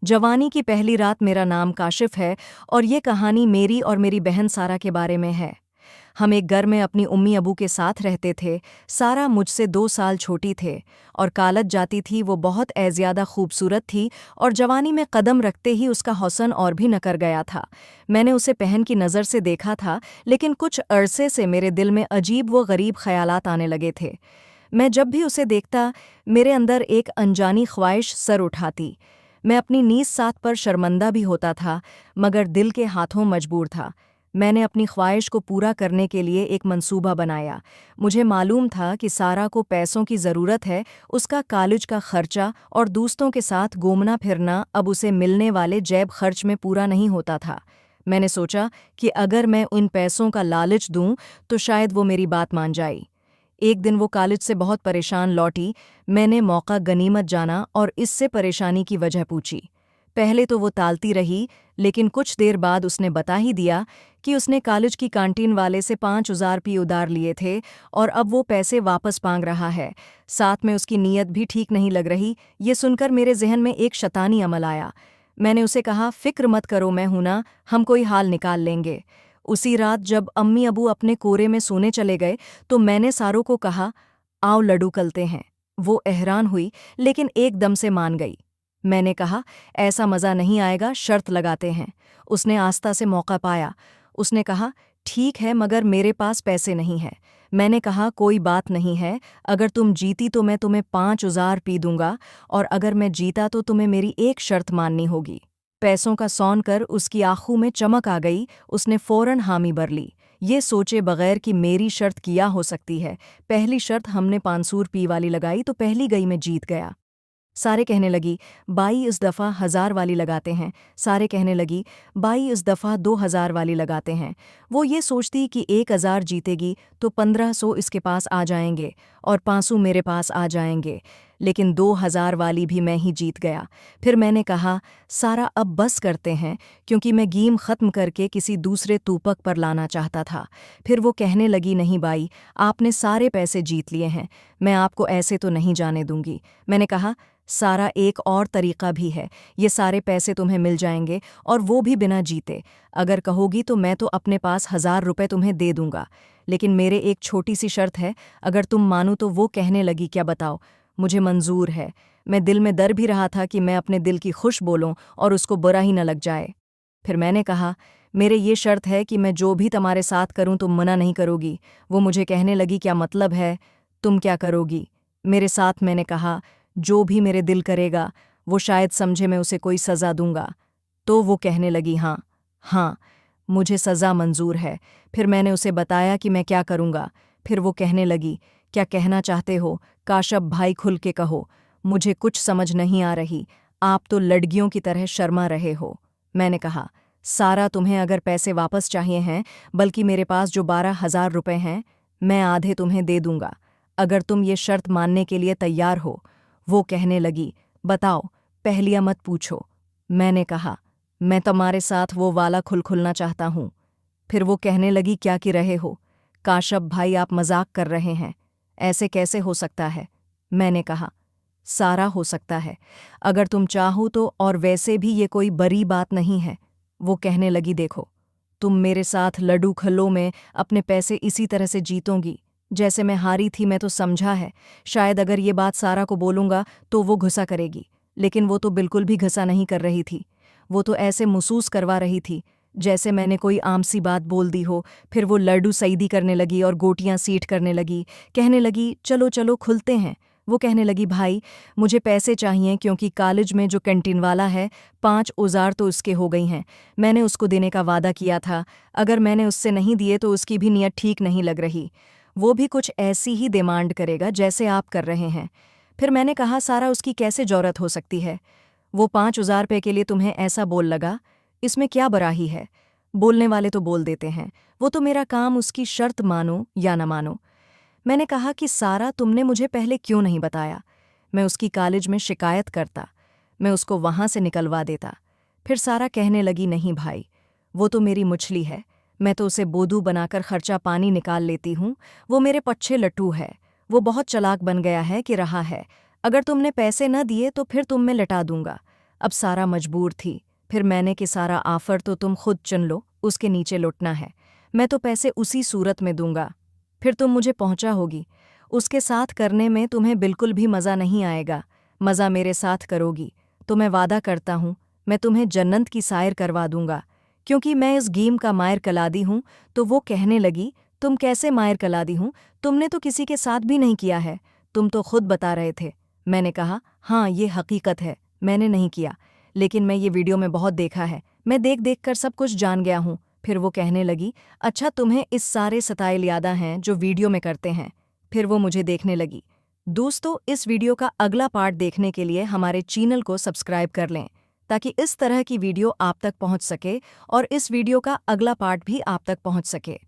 जवानी की पहली रात। मेरा नाम काशिफ है और ये कहानी मेरी और मेरी बहन सारा के बारे में है। हम एक घर में अपनी उम्मी अबू के साथ रहते थे। सारा मुझसे 2 साल छोटी थे और कॉलेज जाती थी। वो बहुत ज़्यादा खूबसूरत थी और जवानी में कदम रखते ही उसका हुस्न और भी निखर गया था। मैंने उसे पहन की नज़र से देखा था, लेकिन कुछ अरसे से मेरे दिल में अजीब व गरीब ख्यालात आने लगे थे। मैं जब भी उसे देखता, मेरे अंदर एक अनजानी ख्वाहिश सर उठाती। मैं अपनी नीज साथ पर शर्मिंदा भी होता था, मगर दिल के हाथों मजबूर था। मैंने अपनी ख्वाहिश को पूरा करने के लिए एक मंसूबा बनाया। मुझे मालूम था कि सारा को पैसों की ज़रूरत है, उसका कॉलेज का खर्चा और दोस्तों के साथ घूमना फिरना अब उसे मिलने वाले जेब खर्च में पूरा नहीं होता था। मैंने सोचा कि अगर मैं उन पैसों का लालच दूं तो शायद वो मेरी बात मान जाए। एक दिन वो कॉलेज से बहुत परेशान लौटी। मैंने मौका गनीमत जाना और इससे परेशानी की वजह पूछी। पहले तो वो टालती रही, लेकिन कुछ देर बाद उसने बता ही दिया कि उसने कॉलेज की कैंटीन वाले से 5,000 रुपये उधार लिए थे और अब वो पैसे वापस मांग रहा है। साथ में उसकी नीयत भी ठीक नहीं लग रही। ये सुनकर मेरे जहन में एक शैतानी अमल आया। मैंने उसे कहा, फिक्र मत करो, मैं हूं ना, हम कोई हाल निकाल लेंगे। उसी रात जब अम्मी अबू अपने कोरे में सोने चले गए तो मैंने सारों को कहा, आओ लड्डू कलते हैं। वो हैरान हुई, लेकिन एकदम से मान गई। मैंने कहा, ऐसा मज़ा नहीं आएगा, शर्त लगाते हैं। उसने आस्था से मौका पाया। उसने कहा, ठीक है, मगर मेरे पास पैसे नहीं हैं। मैंने कहा, कोई बात नहीं है, अगर तुम जीती तो मैं तुम्हें 5,000 पी दूंगा, और अगर मैं जीता तो तुम्हें मेरी एक शर्त माननी होगी। पैसों का सौन कर उसकी आंखों में चमक आ गई। उसने फौरन हामी भर ली, ये सोचे बगैर कि मेरी शर्त क्या हो सकती है। पहली शर्त हमने 500 रुपये वाली लगाई तो पहली गई में जीत गया। सारे कहने लगी, बाई इस दफ़ा 1,000 वाली लगाते हैं। सारे कहने लगी, बाई इस दफ़ा 2,000 वाली लगाते हैं। वो ये सोचती कि 1,000 जीतेगी तो 1,500 इसके पास आ जाएंगे और 500 मेरे पास आ जाएंगे, लेकिन 2,000 वाली भी मैं ही जीत गया। फिर मैंने कहा, सारा अब बस करते हैं, क्योंकि मैं गेम ख़त्म करके किसी दूसरे तूपक पर लाना चाहता था। फिर वो कहने लगी, नहीं बाई, आपने सारे पैसे जीत लिए हैं, मैं आपको ऐसे तो नहीं जाने दूंगी। मैंने कहा, सारा एक और तरीका भी है, ये सारे पैसे तुम्हें मिल जाएंगे और वो भी बिना जीते। अगर कहोगी तो मैं तो अपने पास 1,000 रुपये तुम्हें दे दूंगा, लेकिन मेरे एक छोटी सी शर्त है, अगर तुम मानो तो। वो कहने लगी, क्या बताओ। मुझे मंजूर है। मैं दिल में डर भी रहा था कि मैं अपने दिल की खुश बोलूं और उसको बुरा ही न लग जाए। फिर मैंने कहा, मेरे ये शर्त है कि मैं जो भी तुम्हारे साथ करूं तुम मना नहीं करोगी। वो मुझे कहने लगी, क्या मतलब है, तुम क्या करोगी मेरे साथ। मैंने कहा, जो भी मेरे दिल करेगा। वो शायद समझे मैं उसे कोई सज़ा दूंगा। तो वो कहने लगी, हाँ हाँ, मुझे सज़ा मंजूर है। फिर मैंने उसे बताया कि मैं क्या करूंगा। फिर वो कहने लगी, क्या कहना चाहते हो काशफ भाई, खुल के कहो, मुझे कुछ समझ नहीं आ रही, आप तो लड़कियों की तरह शर्मा रहे हो। मैंने कहा, सारा, तुम्हें अगर पैसे वापस चाहिए हैं, बल्कि मेरे पास जो 12,000 रुपये हैं, मैं आधे तुम्हें दे दूंगा, अगर तुम ये शर्त मानने के लिए तैयार हो। वो कहने लगी, बताओ, पहलिया मत पूछो। मैंने कहा, मैं तुम्हारे साथ वो वाला खुलना चाहता हूँ। फिर वो कहने लगी, क्या कि रहे हो काशफ भाई, आप मजाक कर रहे हैं, ऐसे कैसे हो सकता है। मैंने कहा, सारा हो सकता है, अगर तुम चाहो तो, और वैसे भी ये कोई बड़ी बात नहीं है। वो कहने लगी, देखो, तुम मेरे साथ लड्डू खल्लो में अपने पैसे इसी तरह से जीतोंगी जैसे मैं हारी थी। मैं तो समझा है, शायद अगर ये बात सारा को बोलूँगा तो वो गुस्सा करेगी, लेकिन वो तो बिल्कुल भी गुस्सा नहीं कर रही थी। वो तो ऐसे महसूस करवा रही थी जैसे मैंने कोई आम सी बात बोल दी हो। फिर वो लड्डू सईदी करने लगी और गोटियां सीट करने लगी। कहने लगी, चलो चलो खुलते हैं। वो कहने लगी, भाई, मुझे पैसे चाहिए, क्योंकि कॉलेज में जो कैंटीन वाला है, 5,000 तो उसके हो गई हैं। मैंने उसको देने का वादा किया था, अगर मैंने उससे नहीं दिए तो उसकी भी नीयत ठीक नहीं लग रही। वो भी कुछ ऐसी ही डिमांड करेगा जैसे आप कर रहे हैं। फिर मैंने कहा, सारा, उसकी कैसे जरूरत हो सकती है। वो 5,000 रुपये के लिए तुम्हें ऐसा बोल लगा, इसमें क्या बुराई है। बोलने वाले तो बोल देते हैं, वो तो मेरा काम उसकी शर्त मानो या न मानो। मैंने कहा कि सारा, तुमने मुझे पहले क्यों नहीं बताया, मैं उसकी कॉलेज में शिकायत करता, मैं उसको वहाँ से निकलवा देता। फिर सारा कहने लगी, नहीं भाई, वो तो मेरी मुछली है, मैं तो उसे बोदू बनाकर खर्चा पानी निकाल लेती हूँ। वो मेरे पच्छे लट्टू है, वो बहुत चालाक बन गया है कि रहा है। अगर तुमने पैसे न दिए तो फिर तुम में लटा दूंगा, अब सारा मजबूर थी। फिर मैंने कि सारा ऑफर तो तुम खुद चुन लो, उसके नीचे लुटना है। मैं तो पैसे उसी सूरत में दूंगा, फिर तुम मुझे पहुंचा होगी। उसके साथ करने में तुम्हें बिल्कुल भी मज़ा नहीं आएगा। मज़ा मेरे साथ करोगी तो मैं वादा करता हूँ मैं तुम्हें जन्नत की सैर करवा दूंगा, क्योंकि मैं इस गेम का माहिर कलादी हूँ। तो वो कहने लगी, तुम कैसे माहिर कलादी हूँ? तुमने तो किसी के साथ भी नहीं किया है, तुम तो खुद बता रहे थे। मैंने कहा, हाँ ये हकीकत है, मैंने नहीं किया, लेकिन मैं ये वीडियो में बहुत देखा है, मैं देख देख कर सब कुछ जान गया हूँ। फिर वो कहने लगी, अच्छा तुम्हें इस सारे स्टाइल याद हैं जो वीडियो में करते हैं? फिर वो मुझे देखने लगी। दोस्तों, इस वीडियो का अगला पार्ट देखने के लिए हमारे चैनल को सब्सक्राइब कर लें, ताकि इस तरह की वीडियो आप तक पहुंच सके और इस वीडियो का अगला पार्ट भी आप तक पहुंच सके।